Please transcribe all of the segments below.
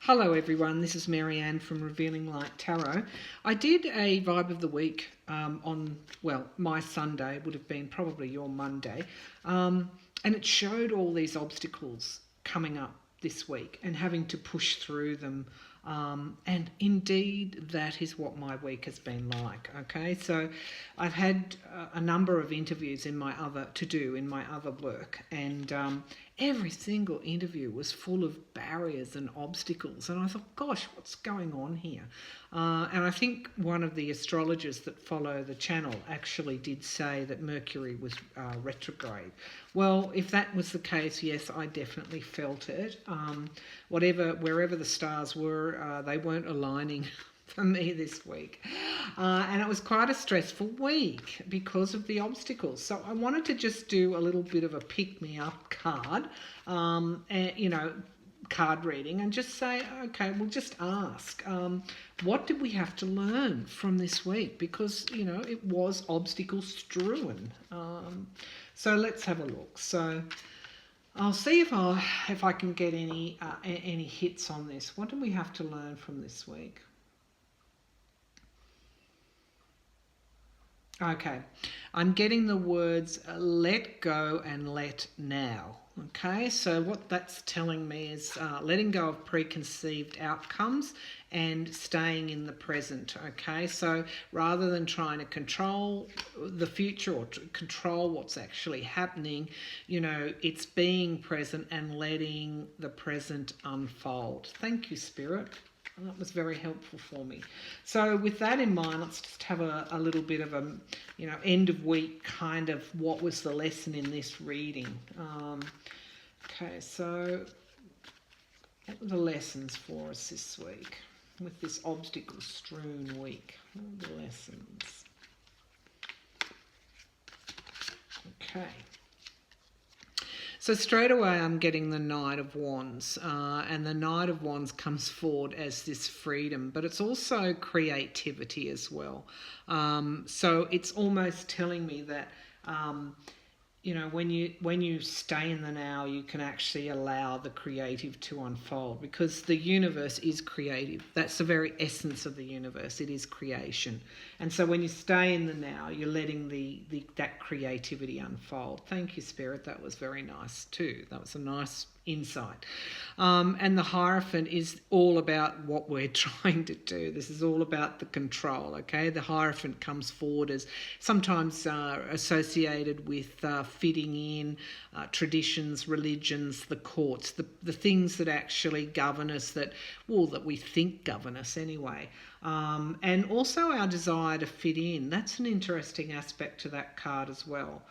Hello everyone, this is Marianne from Revealing Light Tarot. I did a Vibe of the Week on, my Sunday, would have been probably your Monday, and it showed all these obstacles coming up this week and having to push through them. And indeed, that is what my week has been like. Okay, so I've had a number of interviews in my other work, and every single interview was full of barriers and obstacles. And I thought, gosh, what's going on here? And I think one of the astrologers that follow the channel actually did say that Mercury was retrograde. Well, if that was the case, yes, I definitely felt it. Wherever the stars were, they weren't aligning for me this week. And it was quite a stressful week because of the obstacles. So I wanted to just do a little bit of a pick-me-up card, card reading, and just say, okay, we'll just ask, what did we have to learn from this week? Because, it was obstacle strewn. So let's have a look. So I'll see if I can get any hits on this. What do we have to learn from this week? Okay, I'm getting the words let go and let now. Okay, so what that's telling me is letting go of preconceived outcomes and staying in the present. Okay, so rather than trying to control the future or control what's actually happening, it's being present and letting the present unfold. Thank you, Spirit. That was very helpful for me. So with that in mind, let's just have a little bit of a, end of week kind of what was the lesson in this reading. Okay, so what were the lessons for us this week with this obstacle strewn week? What were the lessons? Okay. So straight away I'm getting the Knight of Wands, and the Knight of Wands comes forward as this freedom, but it's also creativity as well. So it's almost telling me that, when you stay in the now, you can actually allow the creative to unfold, because the universe is creative. That's the very essence of the universe. It is creation. And so when you stay in the now, you're letting that creativity unfold. Thank you, Spirit. That was very nice too. That was a nice insight. And the Hierophant is all about what we're trying to do. This is all about the control, okay? The Hierophant comes forward as sometimes associated with fitting in, traditions, religions, the courts, the things that actually govern us, that we think govern us anyway. And also our desire to fit in. That's an interesting aspect to that card as well.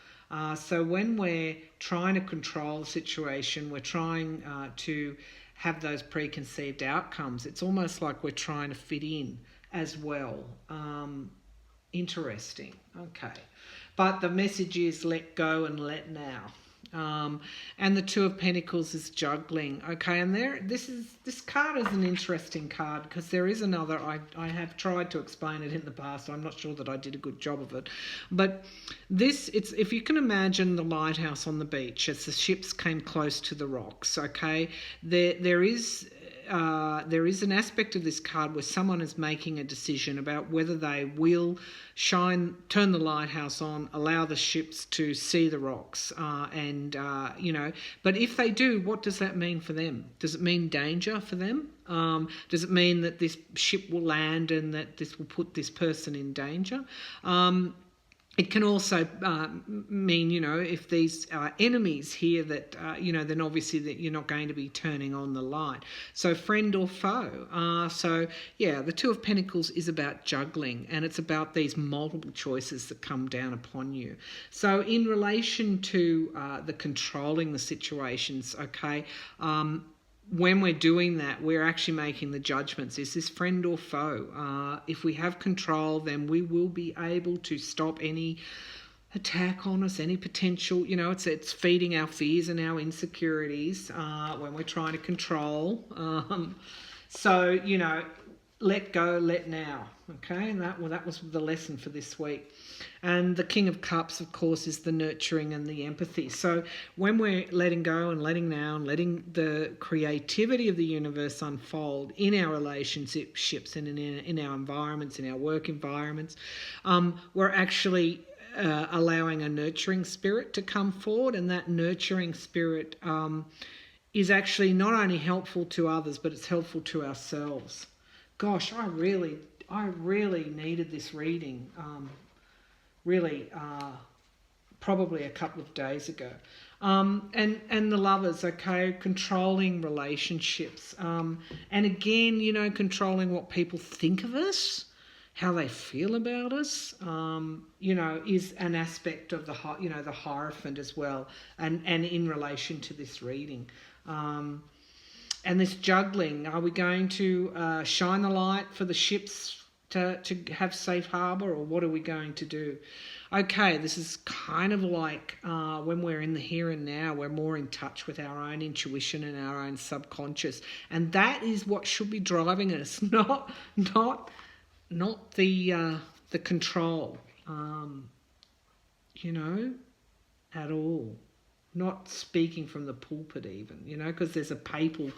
So when we're trying to control a situation, we're trying to have those preconceived outcomes. It's almost like we're trying to fit in as well. Interesting. Okay. But the message is let go and let now. And the Two of Pentacles is juggling. Okay, and this card is an interesting card, because there is another. I have tried to explain it in the past. I'm not sure that I did a good job of it, but it's if you can imagine the lighthouse on the beach as the ships came close to the rocks. Okay, there is an aspect of this card where someone is making a decision about whether they will turn the lighthouse on, allow the ships to see the rocks, but if they do, what does that mean for them? Does it mean danger for them? Does it mean that this ship will land and that this will put this person in danger? It can also mean, if these are enemies here, that, then obviously that you're not going to be turning on the light. So friend or foe. The Two of Pentacles is about juggling, and it's about these multiple choices that come down upon you. So in relation to the controlling the situations, okay, when we're doing that, we're actually making the judgments. Is this friend or foe? If we have control, then we will be able to stop any attack on us, any potential, it's feeding our fears and our insecurities when we're trying to control. let go, let now. Okay, and that was the lesson for this week. And the King of Cups, of course, is the nurturing and the empathy. So when we're letting go and letting now and letting the creativity of the universe unfold in our relationships and in our environments, in our work environments, we're actually allowing a nurturing spirit to come forward, and that nurturing spirit is actually not only helpful to others, but it's helpful to ourselves. Gosh, I really needed this reading. Probably a couple of days ago. And the Lovers, okay, controlling relationships. And again, you know, controlling what people think of us, how they feel about us, you know, is an aspect of the Hierophant as well, and in relation to this reading. And this juggling, are we going to shine the light for the ships to have safe harbour, or what are we going to do? Okay, this is kind of like when we're in the here and now, we're more in touch with our own intuition and our own subconscious, and that is what should be driving us, not the control, you know, at all. Not speaking from the pulpit even, you know, because there's a papal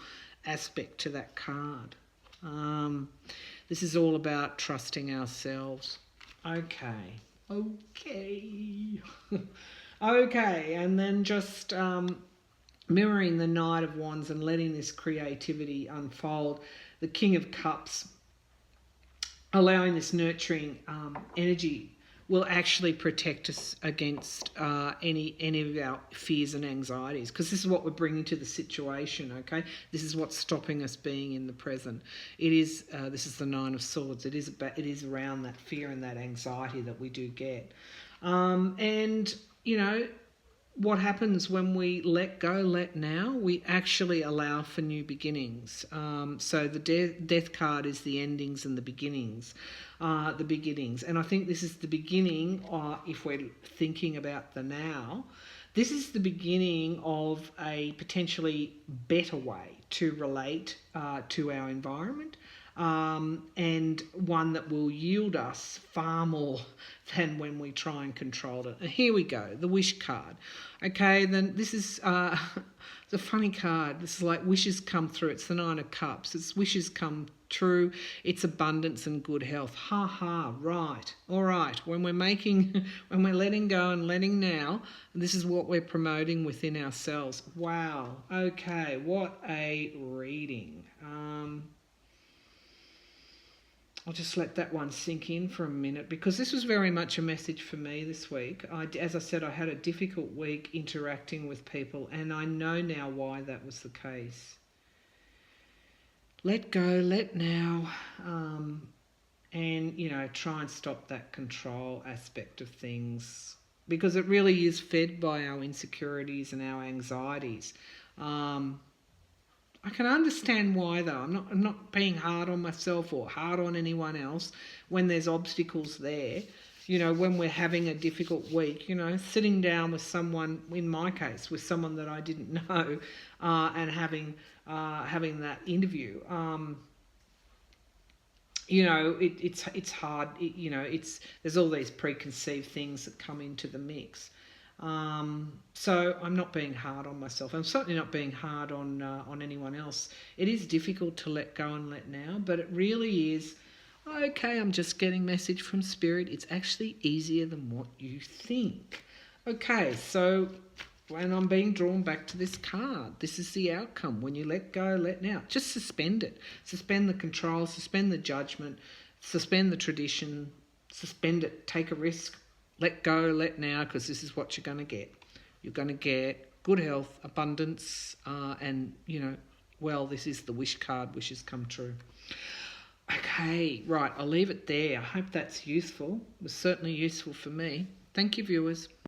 aspect to that card. This is all about trusting ourselves. Okay. Okay, and then just mirroring the Knight of Wands and letting this creativity unfold. The King of Cups, allowing this nurturing energy, will actually protect us against any of our fears and anxieties, because this is what we're bringing to the situation. Okay, this is what's stopping us being in the present. It is this is the Nine of Swords. It is around that fear and that anxiety that we do get, and you know what happens when we let go, let now, we actually allow for new beginnings. So the death card is the endings and the beginnings. And I think this is the beginning, if we're thinking about the now, this is the beginning of a potentially better way to relate to our environment, and one that will yield us far more than when we try and control it. And here we go, the Wish card. Okay, then this is it's a funny card. This is like wishes come true. It's the Nine of Cups. It's wishes come true. It's abundance and good health. Ha ha, right. All right. When we're letting go and letting now, this is what we're promoting within ourselves. Wow. Okay, what a reading. I'll just let that one sink in for a minute, because this was very much a message for me this week. As I said, I had a difficult week interacting with people, and I know now why that was the case. Let go, let now, and, you know, try and stop that control aspect of things, because it really is fed by our insecurities and our anxieties. I can understand why, though. I'm not being hard on myself or hard on anyone else when there's obstacles there. You know, when we're having a difficult week, you know, sitting down with someone, in my case, with someone that I didn't know, and having that interview. You know, it's hard. You know, there's all these preconceived things that come into the mix. So I'm not being hard on myself. I'm certainly not being hard on anyone else. It is difficult to let go and let now, but it really is. Okay, I'm just getting message from Spirit. It's actually easier than what you think. Okay, so when I'm being drawn back to this card, this is the outcome. When you let go, let now. Just suspend it. Suspend the control, suspend the judgment, suspend the tradition, suspend it, take a risk. Let go, let now, because this is what you're going to get. You're going to get good health, abundance, and, you know, well, this is the Wish card, wishes come true. Okay, right, I'll leave it there. I hope that's useful. It was certainly useful for me. Thank you, viewers.